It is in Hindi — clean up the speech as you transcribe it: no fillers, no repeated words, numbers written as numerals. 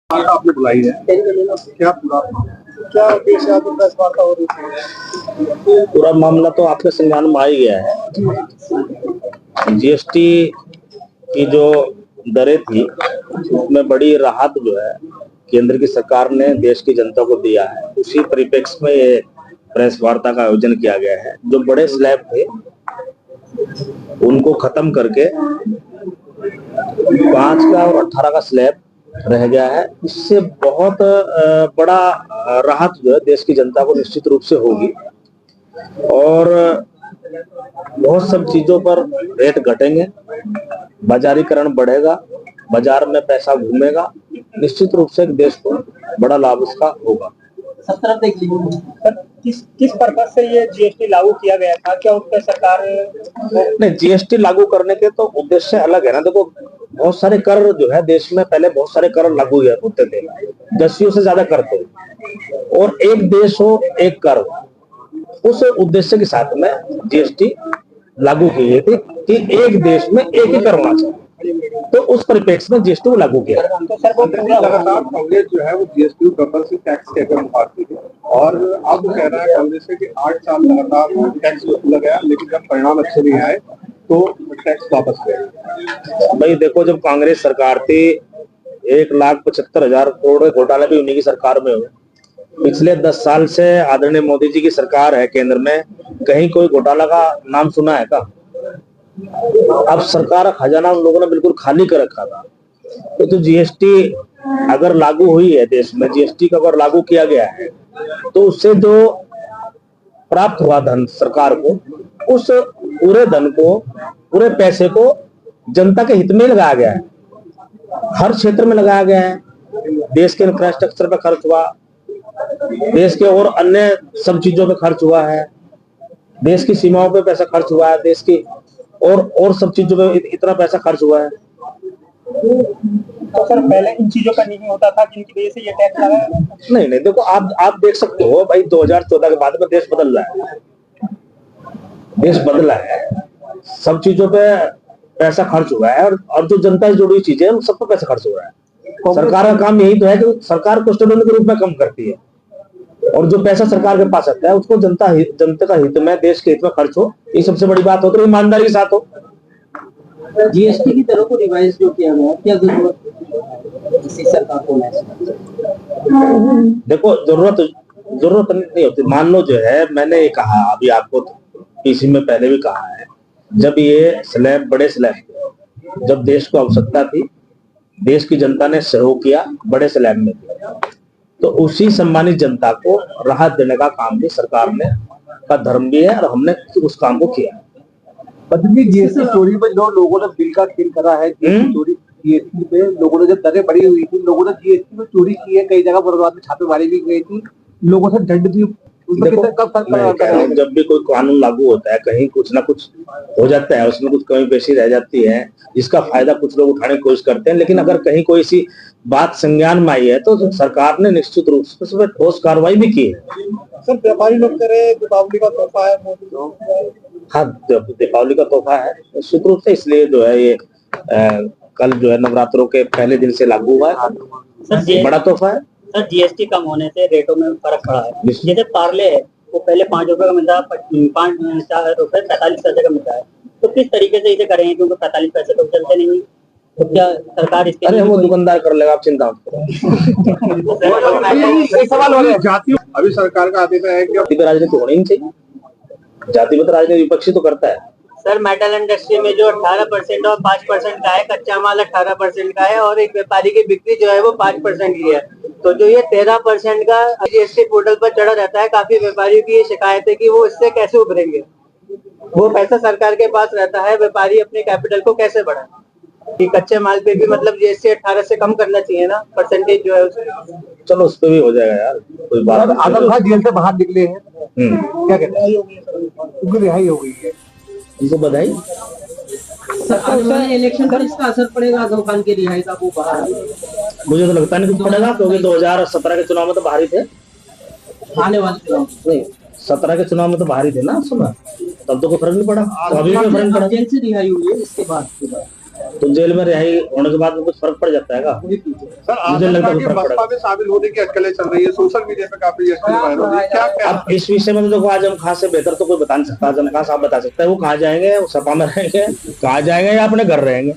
वार्ता आपने बुलाई है, क्या पूरा क्या उद्देश्य है? प्रेस वार्ता हो रही है, पूरा मामला तो आपके संज्ञान में आ ही गया है। जीएसटी की जो दरें थी उसमें बड़ी राहत जो है केंद्र की सरकार ने देश की जनता को दिया है। उसी परिप्रेक्ष्य में ये प्रेस वार्ता का आयोजन किया गया है। जो बड़े स्लैब थे उनको खत्म करके 5 का और 18 का स्लैब रह गया है। इससे बहुत बड़ा राहत जो है देश की जनता को निश्चित रूप से होगी और बहुत सब चीजों पर रेट घटेंगे, बाजारीकरण बढ़ेगा, बाजार में पैसा घूमेगा, निश्चित रूप से देश को बड़ा लाभ इसका होगा। सब तरफ देख लीजिए सर, किस पर्पज से ये जीएसटी लागू किया गया था? क्या उस पर सरकार नहीं, जीएसटी लागू करने के तो उद्देश्य अलग है ना। देखो, बहुत सारे कर जो है देश में पहले बहुत सारे कर लागू होते थे, 10 से ज्यादा कर थे, और एक देश हो एक कर हो, उस उद्देश्य के साथ में जीएसटी लागू की गई थी कि एक देश में एक ही कर होना चाहिए। तो उस परिप्रेक्ष्य में जीएसटी को लागू किया। तो सर वो लगातार कांग्रेस जो है वो जीएसटी डबल से टैक्स के अगर मारती है, और अब कह रहा है कांग्रेस के कि 8 साल लगातार टैक्स वसूला गया, लेकिन जब परिणाम अच्छे नहीं आए तो टैक्स वापस गए। भाई देखो, जब कांग्रेस सरकार थी 1,75,000 करोड़ घोटाले भी उन्हीं की सरकार में हुए। पिछले 10 साल से आदरणीय मोदी जी की सरकार है केंद्र में, कहीं कोई घोटाला का नाम सुना है का? अब सरकार खजाना उन लोगों ने बिल्कुल खाली कर रखा था। तो जीएसटी अगर लागू हुई है देश में, जीएसटी का अगर लागू किया गया है तो उससे जो प्राप्त हुआ धन सरकार को, उस पूरे धन को, पूरे पैसे को जनता के हित में लगाया गया है। हर क्षेत्र में लगाया गया है। देश के इंफ्रास्ट्रक्चर पे खर्च हुआ, देश के और अन्य सब चीजों पे खर्च हुआ है, देश की सीमाओं पे पैसा खर्च हुआ है, देश की और सब चीजों पे इतना पैसा खर्च हुआ है। तो सर पहले इन चीजों का नहीं होता था जिनकी वजह से ये टैक्स लगा है? नहीं, देखो, आप देख सकते हो भाई, 2014 के बाद में देश बदल रहा है, देश बदला है, सब चीजों पे पैसा खर्च हुआ है, और जो जनता से जुड़ी हुई चीजें उन सब पे पैसा खर्च हो रहा है। सरकार का काम यही तो है कि सरकार कस्टोडियन के रूप में काम करती है, और जो पैसा सरकार के पास आता है उसको जनता का हित में, देश के हित में खर्च हो, ये सबसे बड़ी बात हो, तो ईमानदारी के साथ हो। जीएसटी की दरों को रिवाइज जो किया गया, क्या जरूरत इसी सरकार को? देखो, जरूरत नहीं होती। मान लो जो है, मैंने ये कहा अभी आपको, पीसी में पहले भी कहा है, जब ये स्लैब, बड़े स्लैब, जब देश को आवश्यकता थी, देश की जनता ने सहयोग किया, बड़े स्लैब में, तो उसी सम्मानित जनता को राहत देने का काम भी सरकार ने का धर्म भी है, और हमने उस काम को किया। जीएसटी चोरी में जो लोगों ने बिल का खेल करा है, जीएसटी पे लोगों ने जब दरें बढ़ी हुई थी, लोगों ने जीएसटी में चोरी की है, कई जगह बड़ौदा में छापेमारी भी गई थी, लोगों से दंड भी। देखो, जब भी कोई कानून लागू होता है, कहीं कुछ ना कुछ हो जाता है, उसमें कुछ कमी पेशी रह जाती है, इसका फायदा कुछ लोग उठाने की कोशिश करते हैं, लेकिन अगर कहीं कोई सी बात संज्ञान में आई है तो सरकार ने निश्चित रूप से उसमें ठोस कार्रवाई भी की है। सर व्यापारी लोग कह रहे हैं दीपावली का तोहफा है मोदी। हाँ, दीपावली का तोहफा है निश्चित रूप से, इसलिए जो है ये कल जो है नवरात्रों के पहले दिन से लागू हुआ है। सर, बड़ा तोहफा है। सर, जीएसटी कम होने से रेटों में फर्क पड़ा है। जैसे पार्ले है वो पहले 5 रुपए का मिलता है, 5 रुपए 45 पैसे का मिलता है, तो किस तरीके से इसे करेंगे? क्योंकि 45 पैसे तो चलते नहीं, तो क्या सरकार इसके? अरे वो दुकानदार कर लेगा, आप चिंता मत करो। सवाल हो रहा है, अभी सरकार का आदेश है कि जाति पे राजनीति होनी ही चाहिए। जाति पे तो राजनीति विपक्षी तो करता है। सर, मेटल इंडस्ट्री में जो 18% और 5% का है, कच्चा माल 18% का है, और एक व्यापारी की बिक्री जो है वो 5% की है, तो जो ये 13% का जीएसटी पोर्टल पर चढ़ा रहता है, काफी व्यापारियों की ये शिकायत है कि वो इससे कैसे उभरेंगे? वो पैसा सरकार के पास रहता है, व्यापारी अपने कैपिटल को कैसे बढ़ाए? कि कच्चे माल पे भी मतलब जीएसटी 18 से कम करना चाहिए ना, परसेंटेज जो है उसमें। चलो उस पे भी हो जाएगा यार, कोई बात नहीं। आदम खान जेल से बाहर निकले हैं, क्या कहते हैं? उनकी रिहाई हो गई है, उनको बधाई। इलेक्शन पर इसका असर पड़ेगा आजम खान की रिहाई का? वो बाहर मुझे तो लगता नहीं कुछ पड़ेगा, क्योंकि 2017 के चुनाव में तो बाहर ही थे। आने वाले चुनाव नहीं, 17 के चुनाव में तो बाहर ही थे ना, सुना, तब तो कोई फर्क नहीं पड़ा, तो अभी भी फर्क पड़ा। जेल से रिहाई हुई है इसके बाद तो जेल में रिहाई होने के बाद में कुछ फर्क पड़ जाता है का? सर मुझे लगता है कि कुछ फर्क बसपा में शामिल होने की अटकलें चल रही है, सोशल मीडिया पे काफी एक्टिव वायरल हो रही है, क्या क्या अब इस विषय में तो देखो आजम खान से बेहतर तो कोई बता नहीं सकता। आजम खान साहब बता सकते हैं वो कहाँ जाएंगे, वो सपा में रहेंगे, कहाँ जाएंगे या अपने घर रहेंगे।